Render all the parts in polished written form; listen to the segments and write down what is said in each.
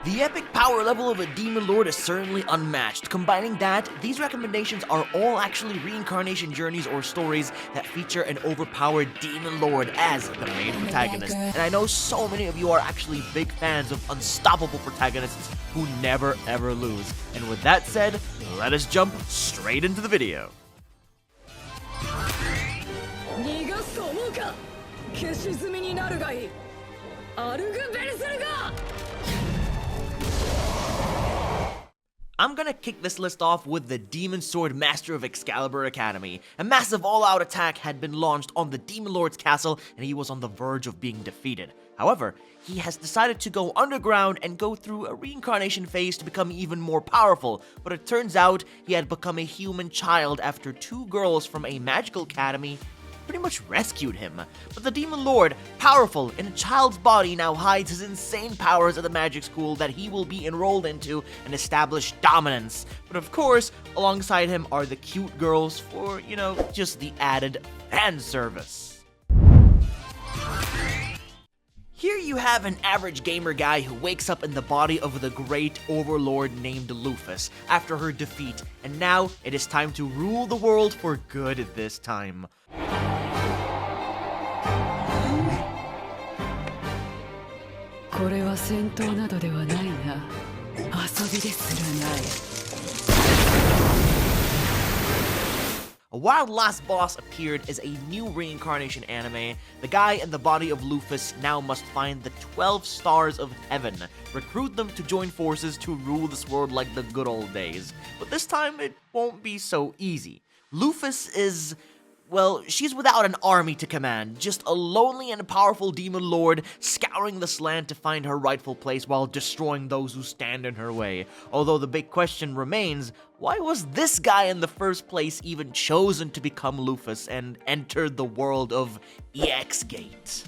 The epic power level of a Demon Lord is certainly unmatched. Combining that, these recommendations are all actually reincarnation journeys or stories that feature an overpowered Demon Lord as the main protagonist. And I know so many of you are actually big fans of unstoppable protagonists who never ever lose. And with that said, let us jump straight into the video. I'm gonna kick this list off with the Demon Sword Master of Excalibur Academy. A massive all-out attack had been launched on the Demon Lord's castle, and he was on the verge of being defeated. However, he has decided to go underground and go through a reincarnation phase to become even more powerful, but it turns out he had become a human child after two girls from a magical academy pretty much rescued him. But the Demon Lord, powerful in a child's body, now hides his insane powers at the magic school that he will be enrolled into and establish dominance. But of course, alongside him are the cute girls for, just the added fan service. Here you have an average gamer guy who wakes up in the body of the great overlord named Lufus after her defeat, and now it is time to rule the world for good this time. これは戦闘などではないな。遊びですらない。 While last boss appeared as a new reincarnation anime, the guy in the body of Lufus now must find the 12 stars of heaven, recruit them to join forces to rule this world like the good old days. But this time it won't be so easy. Lufus is, well, she's without an army to command, just a lonely and powerful demon lord scouring this land to find her rightful place while destroying those who stand in her way. Although the big question remains, why was this guy in the first place even chosen to become Lufus and enter the world of EX Gate?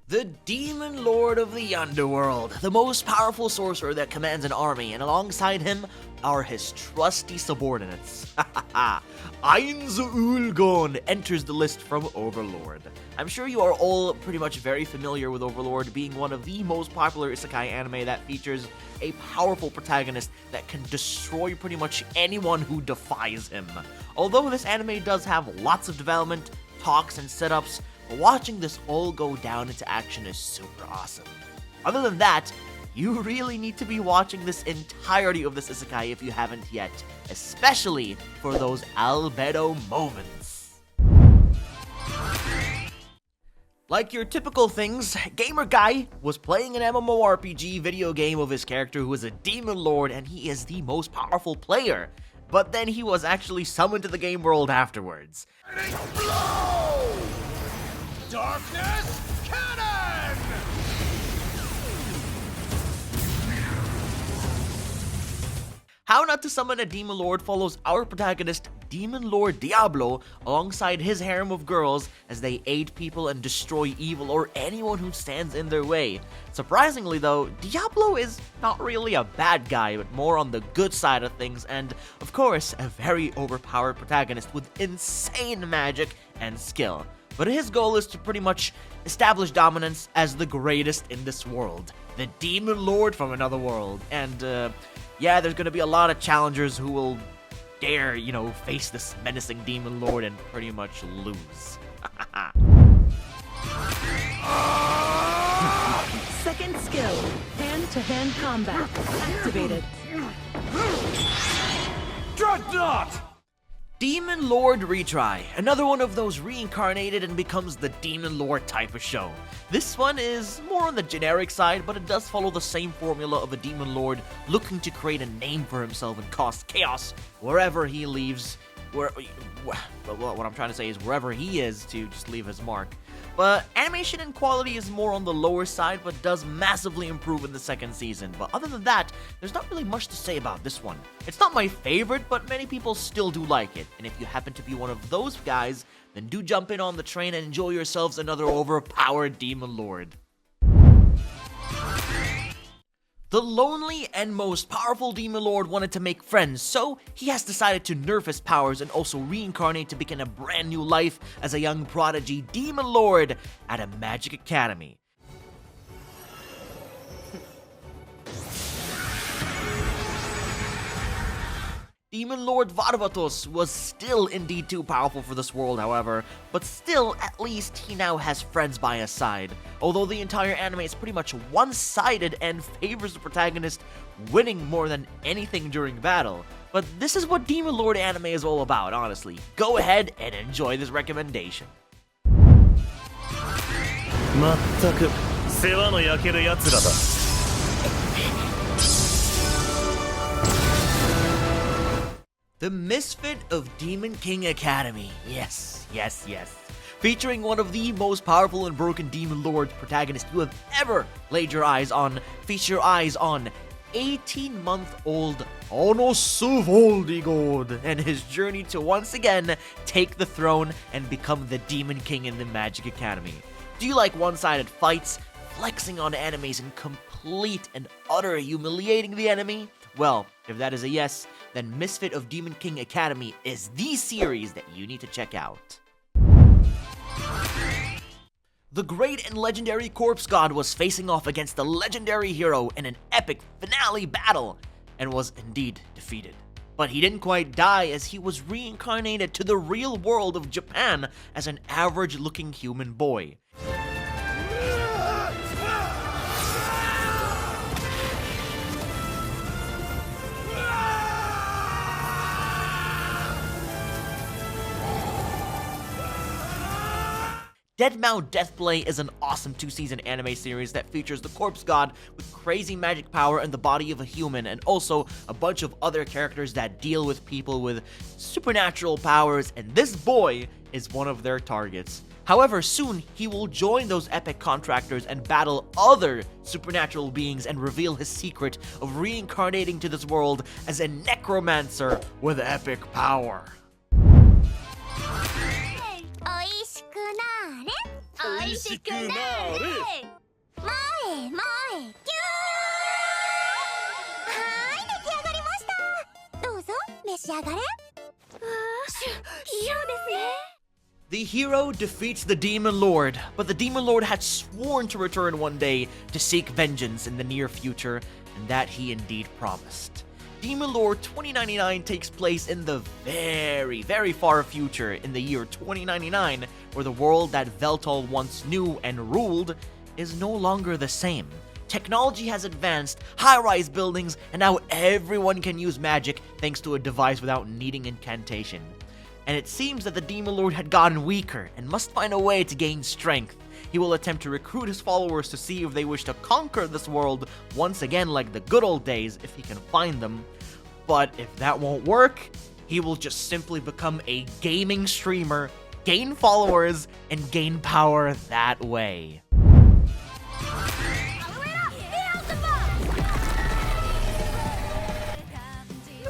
The Demon Lord of the Underworld, the most powerful sorcerer that commands an army, and alongside him are his trusty subordinates. Ainz Ulgon enters the list from Overlord. I'm sure you are all pretty much very familiar with Overlord being one of the most popular Isekai anime that features a powerful protagonist that can destroy pretty much anyone who defies him. Although this anime does have lots of development, talks, and setups, watching this all go down into action is super awesome. Other than that, you really need to be watching this entirety of this isekai if you haven't yet, especially for those albedo moments. Like your typical things, Gamer Guy was playing an MMORPG video game of his character who is a demon lord and he is the most powerful player. But then he was actually summoned to the game world afterwards. Darkness Cannon! How Not to Summon a Demon Lord follows our protagonist, Demon Lord Diablo, alongside his harem of girls as they aid people and destroy evil or anyone who stands in their way. Surprisingly though, Diablo is not really a bad guy, but more on the good side of things, and of course, a very overpowered protagonist with insane magic and skill. But his goal is to pretty much establish dominance as the greatest in this world, the Demon Lord from another world. And yeah, there's gonna be a lot of challengers who will dare, face this menacing Demon Lord and pretty much lose. Second skill, hand-to-hand combat, activated. Dreadnought! Demon Lord Retry, another one of those reincarnated and becomes the Demon Lord type of show. This one is more on the generic side, but it does follow the same formula of a Demon Lord looking to create a name for himself and cause chaos wherever he leaves. What I'm trying to say is wherever he is to just leave his mark. But animation and quality is more on the lower side, but does massively improve in the second season. But other than that, there's not really much to say about this one. It's not my favorite, but many people still do like it. And if you happen to be one of those guys, then do jump in on the train and enjoy yourselves another overpowered Demon Lord. The lonely and most powerful Demon Lord wanted to make friends, so he has decided to nerf his powers and also reincarnate to begin a brand new life as a young prodigy Demon Lord at a magic academy. Demon Lord Varvatos was still indeed too powerful for this world, however, but still, at least he now has friends by his side. Although the entire anime is pretty much one-sided and favors the protagonist winning more than anything during battle. But this is what Demon Lord anime is all about, honestly. Go ahead and enjoy this recommendation. まったく世話の焼ける奴らだ。 The Misfit of Demon King Academy. Yes. Featuring one of the most powerful and broken Demon Lord protagonists you have ever laid your eyes on. Feast your eyes on 18-month-old Onosu Voldigod and his journey to once again take the throne and become the Demon King in the Magic Academy. Do you like one-sided fights, flexing on enemies, and complete and utter humiliating the enemy? Well, if that is a yes, then Misfit of Demon King Academy is the series that you need to check out. The great and legendary Corpse God was facing off against the legendary hero in an epic finale battle, and was indeed defeated. But he didn't quite die, as he was reincarnated to the real world of Japan as an average-looking human boy. Deadmau Deathplay is an awesome 2-season anime series that features the Corpse God with crazy magic power in the body of a human, and also a bunch of other characters that deal with people with supernatural powers, and this boy is one of their targets. However, soon he will join those epic contractors and battle other supernatural beings and reveal his secret of reincarnating to this world as a necromancer with epic power. おいしくなれ前へ前へキューはい出来上がりましたどうぞ召し上がれわあヒーローですね The hero defeats the Demon Lord, but the Demon Lord had sworn to return one day to seek vengeance in the near future, and that he indeed promised. Demon Lord 2099 takes place in the very far future, in the year 2099, where the world that Veltol once knew and ruled is no longer the same. Technology has advanced, high-rise buildings, and now everyone can use magic thanks to a device without needing incantation. And it seems that the Demon Lord had gotten weaker and must find a way to gain strength. He will attempt to recruit his followers to see if they wish to conquer this world once again like the good old days, if he can find them. But if that won't work, he will just simply become a gaming streamer, gain followers, and gain power that way.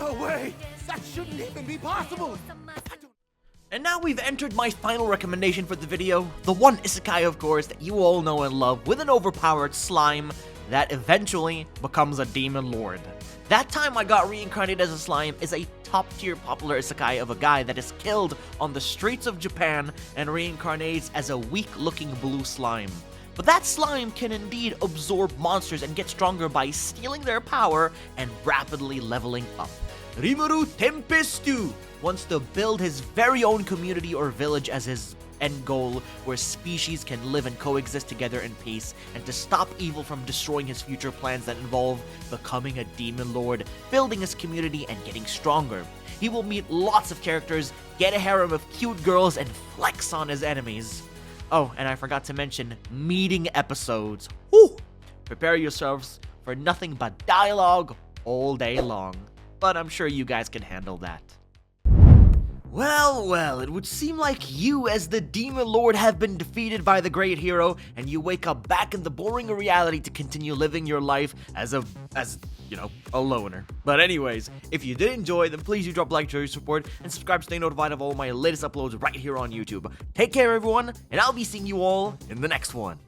No way! That shouldn't even be possible! And now we've entered my final recommendation for the video, the one isekai of course that you all know and love, with an overpowered slime that eventually becomes a Demon Lord. That Time I Got Reincarnated as a Slime is a top-tier popular isekai of a guy that is killed on the streets of Japan and reincarnates as a weak-looking blue slime. But that slime can indeed absorb monsters and get stronger by stealing their power and rapidly leveling up. Rimuru Tempestu wants to build his very own community or village as his end goal, where species can live and coexist together in peace, and to stop evil from destroying his future plans that involve becoming a Demon Lord, building his community, and getting stronger. He will meet lots of characters, get a harem of cute girls, and flex on his enemies. Oh, and I forgot to mention meeting episodes. Whew! Prepare yourselves for nothing but dialogue all day long. But I'm sure you guys can handle that. Well, it would seem like you as the Demon Lord have been defeated by the great hero, and you wake up back in the boring reality to continue living your life as a loner. But anyways, if you did enjoy, then please do drop a like, show your support, and subscribe to stay notified of all my latest uploads right here on YouTube. Take care everyone, and I'll be seeing you all in the next one.